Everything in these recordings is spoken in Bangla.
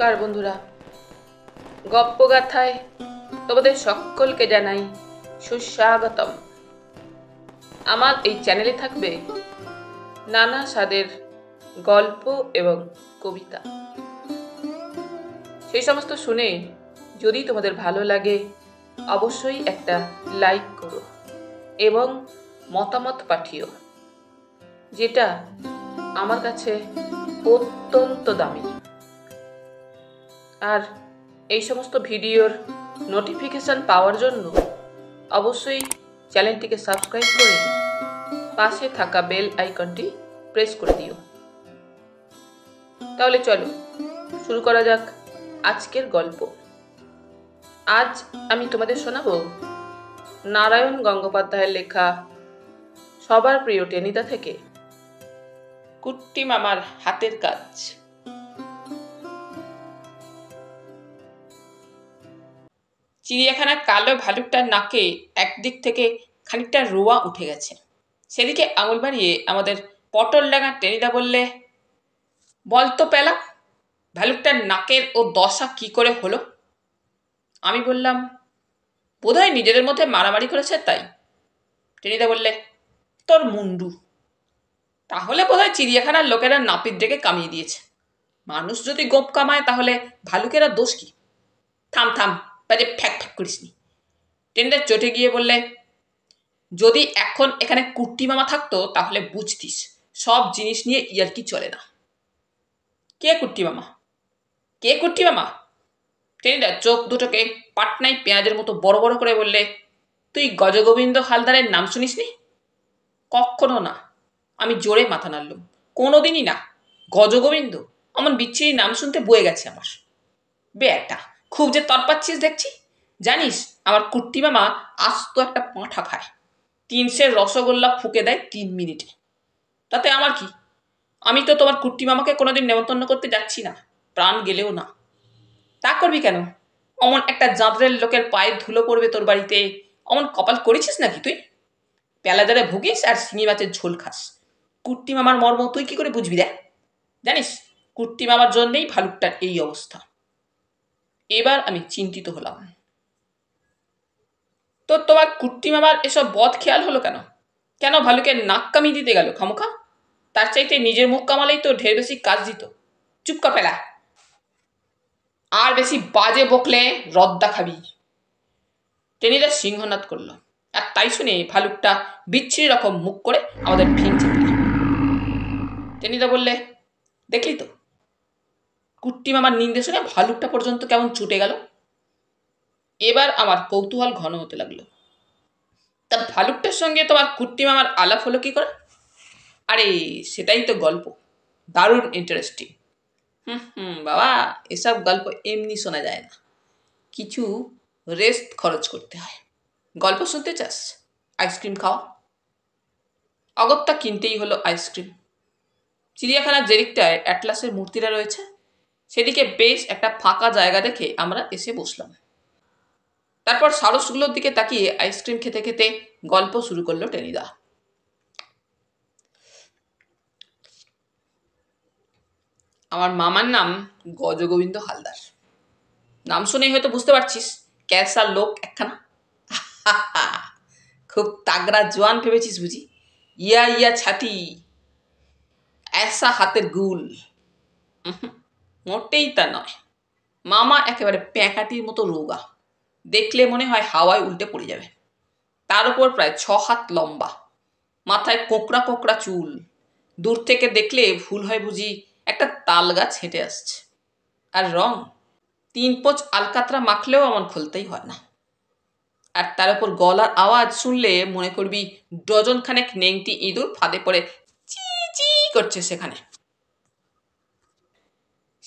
নমস্কার বন্ধুরা, গপ্পগাথায় তোমাদের সকলকে জানাই সুস্বাগতম। আমার এই চ্যানেলে থাকবে নানা স্বাদের গল্প এবং কবিতা। সেই সমস্ত শুনে যদি তোমাদের ভালো লাগে অবশ্যই একটা লাইক করো এবং মতামত পাঠিও, যেটা আমার কাছে অত্যন্ত দামি। আর এই সমস্ত ভিডিওর নোটিফিকেশন পাওয়ার জন্য অবশ্যই চ্যানেলটিকে সাবস্ক্রাইব করে পাশে থাকা বেল আইকনটি প্রেস করে দিও। তাহলে চলো শুরু করা যাক আজকের গল্প। আজ আমি তোমাদের শোনাবো নারায়ণ গঙ্গোপাধ্যায়ের লেখা সবার প্রিয় টেনিদা থেকে কুট্টি মামার হাতের কাজ। চিড়িয়াখানার কালো ভালুকটার নাকে একদিক থেকে খানিকটা রোয়া উঠে গেছে। সেদিকে আঙুল বাড়িয়ে আমাদের পটল ডাঙা টেনিদা বললে, বলতো পেলা, ভালুকটার নাকের ও দশা কি করে হলো? আমি বললাম, বোধহয় নিজেদের মধ্যে মারামারি করেছে তাই। টেনিদা বললে, তোর মুন্ডু। তাহলে বোধহয় চিড়িয়াখানার লোকেরা নাপিত ডেকে কামিয়ে দিয়েছে। মানুষ যদি গোপ কামায় তাহলে ভালুকেরা দোষ কি? থাম থাম, বাজে ফ্যাক ফ্যাক করিস নি। টেনিদা চটে গিয়ে বললে, যদি এখন এখানে কুট্টি মামা থাকতো তাহলে বুঝতিস সব জিনিস নিয়ে ইয়ার্কি চলে না। কে কুট্টি মামা? কে কুট্টি মামা? টেনিদা চোখ দুটোকে পাটনায় পেঁয়াজের মতো বড় বড় করে বললে, তুই গজগোবিন্দ হালদারের নাম শুনিসনি? কখনো না। আমি জোরে মাথা নাড়লুম। কোনোদিনই না। গজগোবিন্দ এমন বিচ্ছিরি নাম শুনতে বয়ে গেছে আমার। বেটা, খুব যে তর পাচ্ছিস দেখছি। জানিস আমার কুট্টি মামা আস্ত একটা পাঁঠা খায়। 300 রসগোল্লা ফুঁকে দেয় 3 মিনিটে। তাতে আমার কি? আমি তো তোমার কুট্টি মামাকে কোনোদিন নেমন্তন্ন করতে যাচ্ছি না, প্রাণ গেলেও না। তা করবি কেন? অমন একটা জাঁদরের লোকের পায়ে ধুলো পড়বে তোর বাড়িতে, অমন কপাল করেছিস নাকি তুই? পেলাদারে ভুগিস আর শিঙি মাছের ঝোল খাস। কুট্টি মামার মর্ম তুই কি করে বুঝবি রে? জানিস কুট্টি মামার জন্যেই ভালুকটার এই অবস্থা। এবার আমি চিন্তিত হলাম। তো তোমার কুট্টি মামার এসব বদ খেয়াল হলো কেন? কেন ভালুকের নাক কামিয়ে দিতে গেল খামোখা? তার চাইতে নিজের মুখ কামালেই তো ঢের বেশি কাজ দিত। চুপ কর পেলা, আর বেশি বাজে বকলে রদ্দা খাবি। টেনিদা সিংহনাদ করল, আর তাই শুনে ভালুকটা বিচ্ছিরি রকম মুখ করে আমাদের ভিংচে দিল। টেনিদা বললে, দেখলি তো কুট্টি মামার নিন্দে শুনে ভালুকটা পর্যন্ত কেমন ছুটে গেল। এবার আমার কৌতূহল ঘন হতে লাগলো। তা ভালুকটার সঙ্গে তোমার কুট্টি মামার আলাপ হলো কি করে? আরে সেটাই তো গল্প, দারুণ ইন্টারেস্টিং। বাবা, এসব গল্প এমনি শোনা যায় না, কিছু রেস্ট খরচ করতে হয়। গল্প শুনতে চাস? আইসক্রিম খাও। অগত্যা কিনতেই হলো আইসক্রিম। চিড়িয়াখানার যেদিকটায় অ্যাটলাসের মূর্তিটা রয়েছে সেদিকে বেশ একটা ফাঁকা জায়গা দেখে আমরা এসে বসলাম। তারপর সারসগুলোর দিকে তাকিয়ে আইসক্রিম খেতে খেতে গল্প শুরু করলো টেনিদা। আমার মামার নাম গজগোবিন্দ হালদার। নাম শুনেই হয়তো বুঝতে পারছিস ক্যাসার লোক একখানা। খুব তাগড়া জোয়ান ভেবেছিস বুঝি? ইয়া ইয়া ছাতি, এসা হাতের গুল। মোটেই তা নয়। মামা একেবারে প্যাঁকাটির মতো রোগা, দেখলে মনে হয় হাওয়ায় উল্টে পড়ে যাবে। তার উপর প্রায় 6 হাত লম্বা, মাথায় কোঁকড়া কোঁকড়া চুল। দূর থেকে দেখলে ভুল হয় বুঝি একটা তাল গাছ হেঁটে আসছে। আর রং 3 পোচ আলকাতরা মাখলেও এমন খুলতেই হয় না। আর তার উপর গলার আওয়াজ শুনলে মনে করবি ডজন খানেক নেংটি ইঁদুর ফাঁদে পড়ে চি চি করছে সেখানে।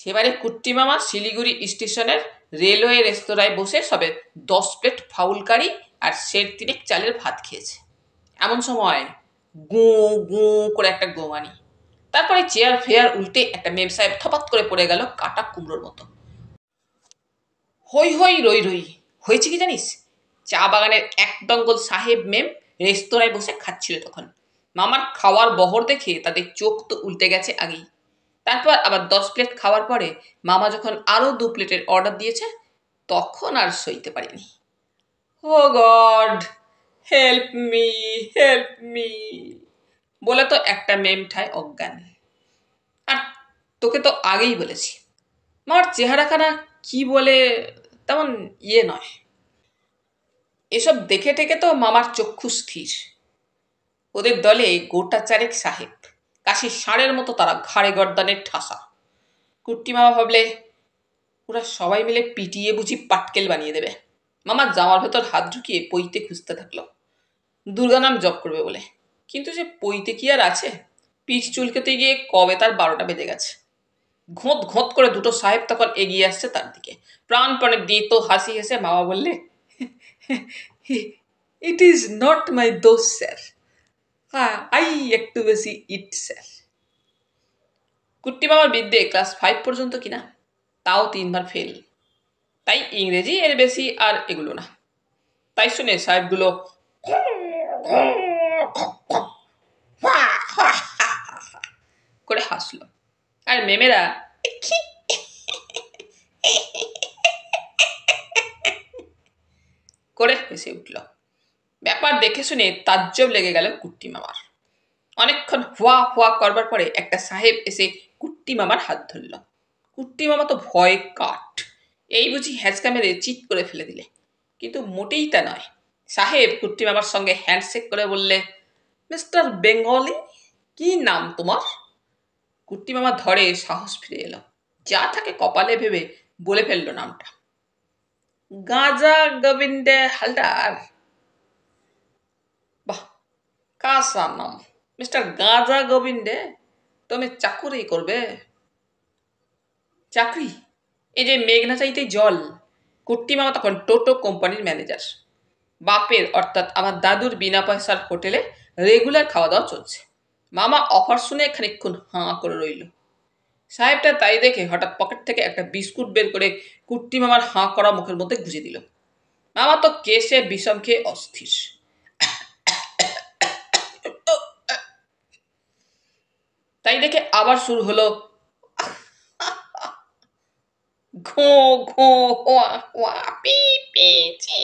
সেবারে কুট্টি মামা শিলিগুড়ি স্টেশনের রেলওয়ে রেস্তোরাঁয় বসে সবে 10 প্লেট ফাউল কারি আর 3 চালের ভাত খেয়েছে। এমন সময় গু গু করে একটা গোমানি, তারপরে চেয়ার ফেয়ার উল্টে একটা মেম সাহেব থপাত করে পড়ে গেল কাটা কুমড়োর মতো। হই হই রই রই। হয়েছে কি জানিস? চা বাগানের 1 দঙ্গল সাহেব মেম রেস্তোরাঁয় বসে খাচ্ছিল তখন। মামার খাওয়ার বহর দেখে তাদের চোখ তো উল্টে গেছে আগেই। তারপর আবার 10 প্লেট খাওয়ার পরে মামা যখন আরও 2 প্লেটের অর্ডার দিয়েছে তখন আর সইতে পারিনি। Oh God, help me, help me বলে তো একটা মেমঠায় অজ্ঞান। আর তোকে তো আগেই বলেছি মামার চেহারাখানা কি বলে তেমন নয়। এসব দেখে টেকে তো মামার চক্ষু স্থির। ওদের দলে গোটা চারেক সাহেব, কাশির ষাঁড়ের মতো তারা ঘাড়ে গর্দানের ঠাসা। কুট্টি মামা ভাবলে ওরা সবাই মিলে পিটিয়ে বুঝি পাটকেল বানিয়ে দেবে। মামা জামার ভেতর হাত ঢুকিয়ে পইতে খুঁজতে থাকলো দুর্গা নাম জপ করবে বলে, কিন্তু যে পইতে কি আর আছে? পিঠ চুলকেতে গিয়ে কবে তার 12টা বেজে গেছে। ঘোঁত ঘোঁত করে দুটো সাহেব তখন এগিয়ে আসছে তার দিকে। প্রাণপণে দিয়ে তো হাসি হেসে মামা বললে, ইট ইজ নট মাই দোষ স্যার, আই একটু বেশি ইট স্যার। কুট্টি মামার বিদ্যে ক্লাস 5 পর্যন্ত কিনা, তাও 3 বার ফেল। তাই ইংরেজি এর বেশি আর এগুলো না। তাই শুনে সাহেবগুলো করে হাসলো, আর মেমেরা করে হেসে উঠল। ব্যাপার দেখে শুনে তাজ্জব লেগে গেল কুট্টি মামার। অনেকক্ষণ হুয়া হুয়া করবার পরে একটা সাহেব এসে কুট্টি মামার হাত ধরল। কুট্টি মামা তো ভয়ে কাঠ, এই বুঝি হ্যাঁচকা মেরে চিৎ করে ফেলে দিলে, কিন্তু মোটেই তা নয়। সাহেব কুট্টি মামার সঙ্গে হ্যান্ডশেক করে বললে, মিস্টার বেঙ্গলি, কি নাম তোমার? কুট্টি মামা ধরে সাহস ফিরে এলো, যা থাকে কপালে ভেবে বলে ফেললো নামটা, গাঁজা গোবিন্দে হালদার। বাহ, কাসা নাম, মিস্টার গাঁজা গোবিন্দে, তুমি চাকুরি করবে? চাকরি? এই যে মেঘনা চাইতে জল। কুট্টি মামা তখন টোটো কোম্পানির ম্যানেজার। বাপের অর্থাৎ আমার দাদুর বিনা পয়সার হোটেলে রেগুলার খাওয়া দাওয়া চলছে। মামা অফার শুনে খানিকক্ষণ হাঁ করে রইল। সাহেবটা তাই দেখে হঠাৎ পকেট থেকে একটা বিস্কুট বের করে কুট্টি মামার হাঁ করা মুখের মধ্যে গুঁজে দিল। মামা তো কেশে বিষম খেয়ে অস্থির। তাই দেখে আবার শুরু হলো ঘো ঘো হোয়া হোয়া পি পি চি।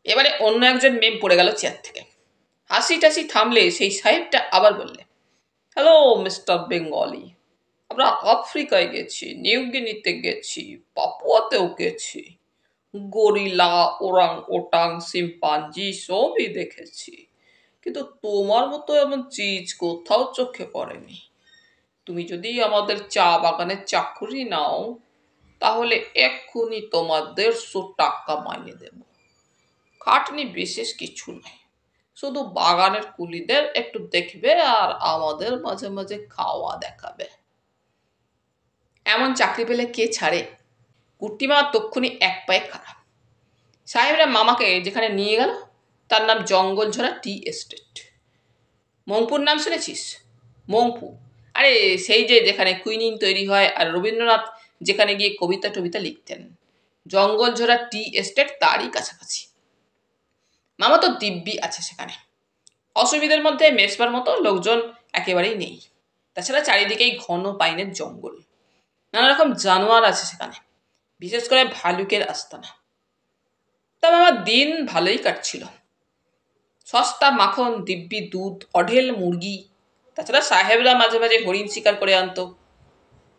এবারে অন্য একজন মেম পড়ে গেল চেয়ার থেকে। হাসি টাসি থামলে সেই সাহেবটা আবার বললে, হ্যালো মিস্টার বেঙ্গলি, আমরা আফ্রিকায় গেছি, নিউ গিনিতে গেছি, পাপুয়াতেও গেছি, গরিলা, ওরাং ওটাং, শিম্পাঞ্জি সবই দেখেছি, কিন্তু তোমার মতো এমন চিজ কোথাও চোখে পড়েনি। তুমি যদি আমাদের চা বাগানের চাকুরি নাও তাহলে এক্ষুনি তোমার 150 টাকা মাইনে দেব। খাটনি বিশেষ কিছু নয়, শুধু বাগানের কুলিদের একটু দেখবে আর আমাদের মাঝে মাঝে খাওয়া দেখাবে। এমন চাকরি পেলে কে ছাড়ে? কুট্টি মামা তক্ষুনি এক পায়ে খারাপ। সাহেবরা মামাকে যেখানে নিয়ে গেল তার নাম জঙ্গলঝরা টি এস্টেট। মংপুর নাম শুনেছিস? মংপু, আরে সেই যে যেখানে কুইনিন তৈরি হয় আর রবীন্দ্রনাথ যেখানে গিয়ে কবিতা টবিতা লিখতেন। জঙ্গলঝরা টি এস্টেট তারই কাছাকাছি। মামা তো দিব্যি আছে সেখানে। অসুবিধার মধ্যে মেশবার মতো লোকজন একেবারেই নেই। তাছাড়া চারিদিকেই ঘন পাইনের জঙ্গল, নানা রকম জানোয়ার আছে সেখানে, বিশেষ করে ভালুকের আস্তানা। তা আমার দিন ভালোই কাটছিল। সস্তা মাখন, দিব্যি দুধ, অঢেল মুরগি, তাছাড়া সাহেবরা মাঝে মাঝে হরিণ শিকার করে আনতো।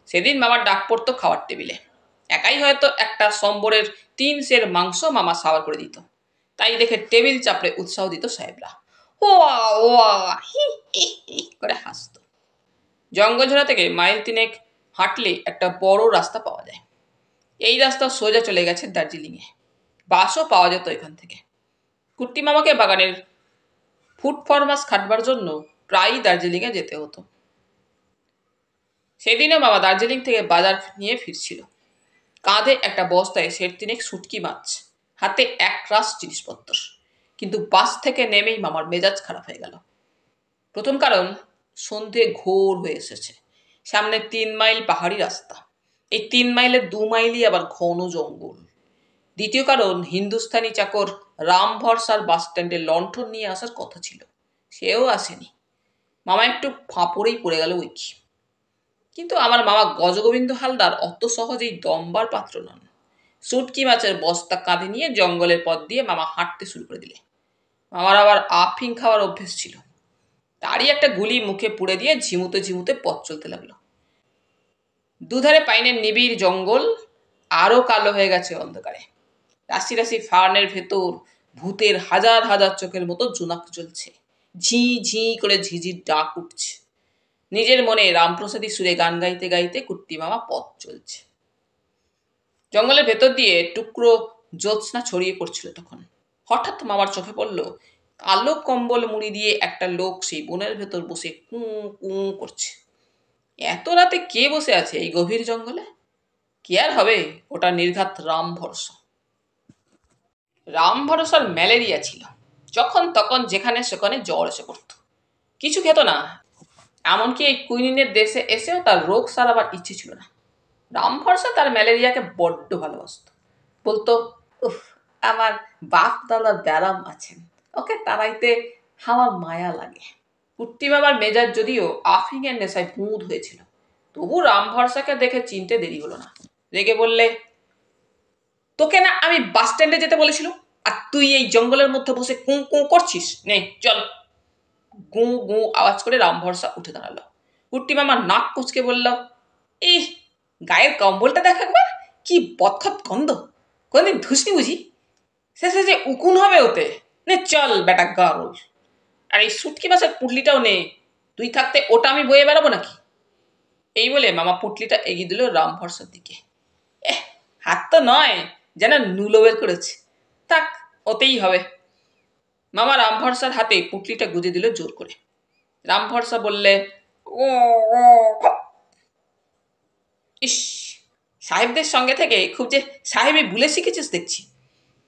সেদিন মামার ডাক পড়তো খাওয়ার টেবিলে। একাই হয়তো একটা সম্বরের 3 সের মাংস মামা সাওয়ার করে দিত। তাই দেখে টেবিল চাপড়ে উৎসাহ দিত সাহেবরা, ওয়া ওয়া হি হি হি করে হাসত। জঙ্গলঝোড়া থেকে মাইল 3 হাঁটলে একটা বড় রাস্তা পাওয়া যায়। এই রাস্তা সোজা চলে গেছে দার্জিলিংয়ে। বাসও পাওয়া যেত এখান থেকে। কুট্টি মামাকে বাগানের ফুড ফরমাস খাটবার জন্য প্রায়ই দার্জিলিংয়ে যেতে হতো। সেদিনও মামা দার্জিলিং থেকে বাজার নিয়ে ফিরছিল। কাঁধে একটা বস্তায় 3 শুটকি মাছ, হাতে এক রাশ জিনিসপত্র। কিন্তু বাস থেকে নেমেই মামার মেজাজ খারাপ হয়ে গেল। প্রথম কারণ, সন্ধে ঘোর হয়ে এসেছে। সামনে 3 মাইল পাহাড়ি রাস্তা, এই 3 মাইলের 2 মাইলই আবার ঘন জঙ্গল। দ্বিতীয় কারণ, হিন্দুস্তানি চাকর রাম ভরসার বাস স্ট্যান্ডে লণ্ঠন নিয়ে আসার কথা ছিল, সেও আসেনি। মামা একটু ফাঁপড়েই পড়ে গেল ওই কি। কিন্তু আমার মামা গজগোবিন্দ হালদার অত সহজেই দম্বার পাত্র নন। শুটকি মাছের বস্তা কাঁধে নিয়ে জঙ্গলের পথ দিয়ে মামা হাঁটতে শুরু করে দিলে। মামার আবার আফিং খাওয়ার অভ্যেস ছিল। তারই একটা গুলি মুখে পুড়ে দিয়ে ঝিমুতে ঝিমুতে পথ চলতে লাগলো। দুধারে পাইনের নিবিড় জঙ্গল আরো কালো হয়ে গেছে অন্ধকারে। রাশি রাশি ফার্নের ভেতর ভূতের হাজার হাজার চোখের মতো জোনাক জ্বলছে। ঝি ঝি করে ঝিঝির ডাক উঠছে। নিজের মনে রামপ্রসাদী সুরে গান গাইতে গাইতে কুট্টি মামা পথ চলছে। জঙ্গলের ভেতর দিয়ে টুকরো জ্যোৎস্না ছড়িয়ে পড়ছিল তখন। হঠাৎ মামার চোখে পড়ল কালো কম্বল মুড়ি দিয়ে একটা লোক সেই বনের ভেতর বসে কুঁ কুঁ করছে। এত রাতে কে বসে আছে এই গভীর জঙ্গলে? কে আর হবে, ওটা নির্ঘাত রাম ভরসা। রাম ভরসার ম্যালেরিয়া ছিল। যখন তখন যেখানে সেখানে জ্বর এসে পড়ত। কিছু খেত না, এমনকি এই কুইনিনের দেশে এসেও তার রোগ সারাবার ইচ্ছে ছিল না। রাম ভরসা তার ম্যালেরিয়াকে বড্ড ভালোবাসত। বলতো, উফ, আমার বাপ দাদার ব্যারাম আছেন, ওকে তাড়াইতে আমার মায়া লাগে। কুট্টি বাবার মেজাজ যদিও আফিংয়ের নেশায় বুঁদ হয়েছিল, তবু রাম ভরসাকে দেখে চিনতে দেরি হলো না। রেগে বললে, তোকে না আমি বাস স্ট্যান্ডে যেতে বলেছিল, আর তুই এই জঙ্গলের মধ্যে বসে কুঁ কুঁ করছিস? নে চল। গুঁ গুঁ আওয়াজ করে রাম ভরসা উঠে দাঁড়ালো। কুট্টি মামা নাক কুচকে বলল, ইহ, গায়ের কম্বলটা দেখ একবার, কি বদখত গন্ধ, কোনদিন ধুসনি বুঝি? শেষে যে উকুন হবে ওতে। নে চল বেটা গারল। আর এই সুটকি মাছের পুটলিটাও নে, তুই থাকতে ওটা আমি বয়ে বেড়াবো নাকি? এই বলে মামা পুটলিটা এগিয়ে দিল রাম ভরসার দিকে। হাত তো নয়, যেন নুলো বের করেছে। থাক, ওতেই হবে। মামা রাম ভরসার হাতে পুটলিটা গুজে দিল জোর করে। রাম ভরসা বললে, ও ইস, সাহেবদের সঙ্গে থেকে খুব যে সাহেবই ভুলে শিখেছিস দেখছি।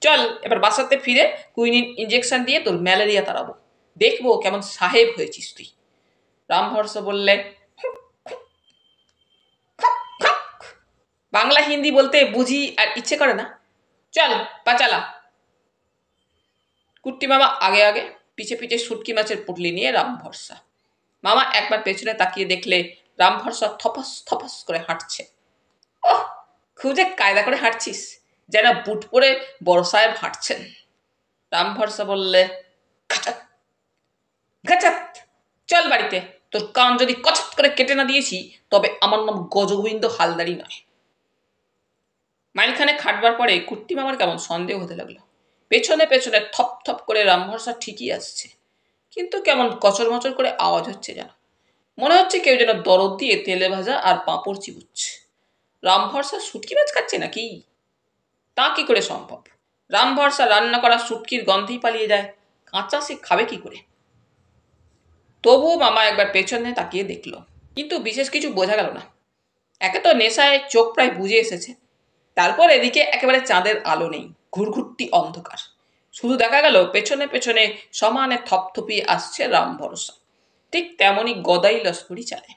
চল এবার বাসাতে ফিরে কুইনিন ইঞ্জেকশন দিয়ে তোর ম্যালেরিয়া তাড়াবো, দেখবো কেমন সাহেব হয়েছিস তুই। রাম ভরসা বললে, বাংলা হিন্দি বলতে বুঝি আর ইচ্ছে করে না, চল পাচালা। কুট্টি মামা আগে আগে, পিছে পিছে শুটকি মাছের পুটলি নিয়ে রাম ভরসা। মামা একবার পেছনে তাকিয়ে দেখলে রাম ভরসা থপাস থপাস করে হাঁটছে। ওহ, খুব যে কায়দা করে হাঁটছিস, যেন বুট পরে বড় সাহেব হাঁটছেন। রাম ভরসা বললে, ঘাচাত ঘাচাত, চল বাড়িতে। তোর কান যদি কচাত করে কেটে না দিয়েছি, তবে আমার নাম গজগোবিন্দ হালদারই নয়। মাইলখানে খাটবার পরে কুট্টি মামার কেমন সন্দেহ হতে লাগলো। পেছনে পেছনে থপ থপ করে রাম ভরসা ঠিকই আসছে, কিন্তু কেমন কচর মচর করে আওয়াজ হচ্ছে যেন। মনে হচ্ছে কেউ যেন দরদ দিয়ে তেলে ভাজা আর পাঁপড় চিবুচ্ছে। রাম ভরসা শুটকি মাছ খাচ্ছে নাকি? তা কি করে সম্ভব? রাম ভরসা রান্না করা শুটকির গন্ধেই পালিয়ে যায়, কাঁচা সে খাবে কি করে? তবুও মামা একবার পেছনে তাকিয়ে দেখল, কিন্তু বিশেষ কিছু বোঝা গেল না। একে তো নেশায় চোখ প্রায় বুজে এসেছে, তারপর এদিকে একেবারে চাঁদের আলো নেই, ঘুরঘুরটি অন্ধকার। শুধু দেখা গেল পেছনে পেছনে সমানে থপথপিয়ে আসছে রাম ভরসা, ঠিক তেমনই গদাই লস্করি চালে।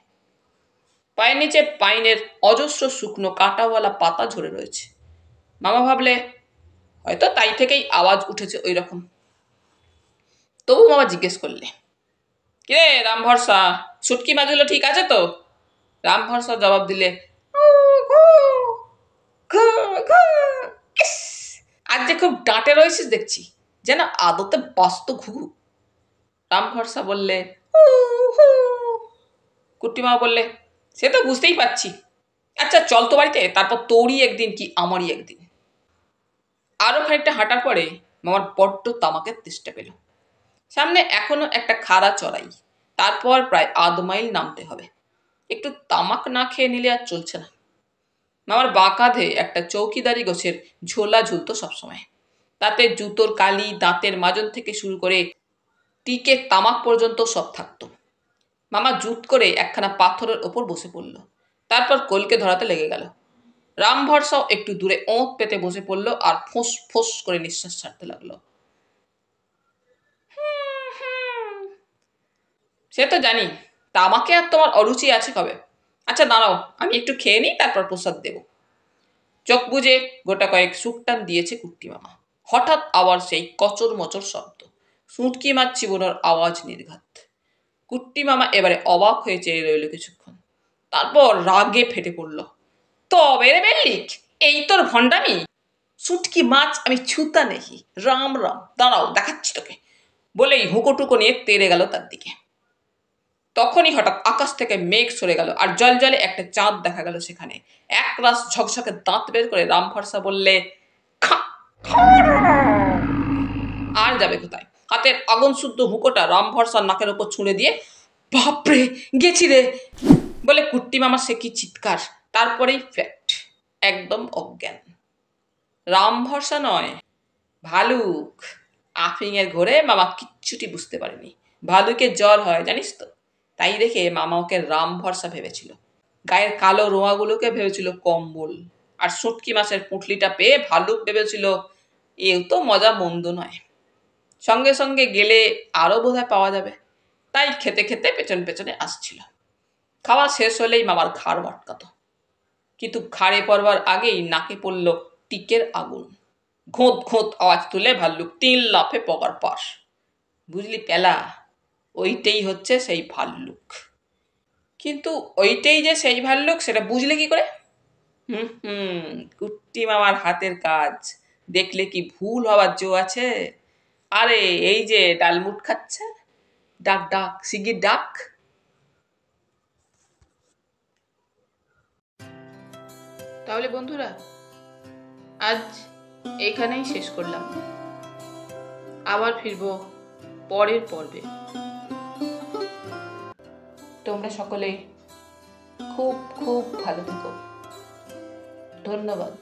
পায়ের নিচে পাইনের অজস্র শুকনো কাঁটাওয়ালা পাতা ঝরে রয়েছে। মামা ভাবলে হয়তো তাই থেকেই আওয়াজ উঠেছে ওই রকম। তবু মামা জিজ্ঞেস করলে, কিরে রাম ভরসা, শুটকি মাছগুলো ঠিক আছে তো? রাম ভরসা জবাব দিলে, আজ যে খুব ডাঁটে রয়েছিস দেখছি, যেন আদতে বাস্ত ঘুঘু। রাম ভরসা বললে, কুট্টিমা বললে, সে তো বুঝতেই পারছি। আচ্ছা চল তো বাড়িতে, তারপর তোরই একদিন কি আমারই একদিন। আরো খানিকটা হাঁটার পরে মামার বড্ড তামাকের তেষ্টা পেল। সামনে এখনো একটা খাড়া চড়াই, তারপর প্রায় 1/2 মাইল নামতে হবে। একটু তামাক না খেয়ে নিলে আর চলছে না। মামার বাঁ কাঁধে একটা চৌকিদারি গোছের ঝোলা ঝুলতো সবসময়। তাতে জুতোর কালি, দাঁতের মাজন থেকে শুরু করে টিকে তামাক পর্যন্ত সব থাকতো। মামা জুত করে একখানা পাথরের ওপর বসে পড়ল, তারপর কলকে ধরাতে লেগে গেল। রাম ভরসাও একটু দূরে ওঁত পেতে বসে পড়ল আর ফোঁস ফোঁস করে নিঃশ্বাস ছাড়তে লাগলো। সে তো জানি, তামাকে আর তোমার অরুচি আছে কবে। আচ্ছা দাঁড়াও, আমি একটু খেয়ে নিই, তারপর প্রসাদ দেব। চোখ বুঝে গোটা কয়েক সুকটান দিয়েছে কুট্টি মামা। হঠাৎ আবার সেই কচর মচর শব্দ, শুটকি মাছ চিবোনোর আওয়াজ নির্ঘাত। কুট্টি মামা এবারে অবাক হয়ে চেয়ে রইল কিছুক্ষণ, তারপর রাগে ফেটে পড়ল। তবে রে বেল্লিক, এই তোর ভণ্ডামি? শুটকি মাছ আমি ছুতা নেহি, রাম রাম, দাঁড়াও দেখাচ্ছি তোকে, বলেই হুকোটুকো নিয়ে তেড়ে গেল তার দিকে। তখনই হঠাৎ আকাশ থেকে মেঘ সরে গেল আর জলজলে একটা চাঁদ দেখা গেল সেখানে। একরাশ ঝকঝকে দাঁত বের করে রামফরসা বললে, আর যাবে কোথায়? হাতের আগুন শুদ্ধ হুকোটা রামফরসার নাকের ওপর ছুঁড়ে দিয়ে, বাপরে গেছি রে বলে কুট্টি মামার সে কি চিৎকার, তারপরেই ফ্যাক্ট, একদম অজ্ঞান। রাম ভরসা নয়, ভালুক। আফিংয়ের ঘোরে মামা কিচ্ছুটি বুঝতে পারেনি। ভালুকের জ্বর হয় জানিস তো, তাই দেখে মামা ওকে রাম ভরসা ভেবেছিল। গায়ের কালো রোঁয়াগুলোকে ভেবেছিল কম্বল, আর শুটকি মাছের পুঁটলিটা পেয়ে ভালুক ভেবেছিল এও তো মজা মন্দ নয়, সঙ্গে সঙ্গে গেলে আরও বোধহয় পাওয়া যাবে। তাই খেতে খেতে পেছন পেছনে আসছিল। খাওয়া শেষ হলেই মামার ঘাড় মটকাতো, কিন্তু ঘাড়ে পড়বার আগেই নাকে পড়ল টিকের আগুন। ঘোঁত ঘোঁত আওয়াজ তুলে ভাল্লুক 3 লাফে পগার পাশ। বুঝলি পেলা, ওইটাই হচ্ছে সেই ভাল্লুক। কিন্তু ওইটাই যে সেই ভাল্লুক সেটা বুঝলে কি করে? কুট্টি মামার হাতের কাজ দেখলে কি ভুল হওয়ার জো আছে? আরে এই যে ডালমুট খাচ্ছে, ডাক ডাক শিগগির ডাক। তাহলে বন্ধুরা, আজ এইখানেই শেষ করলাম। আবার ফিরবো পরের পর্বে। তোমরা সকলে খুব খুব ভালো থেকো। ধন্যবাদ।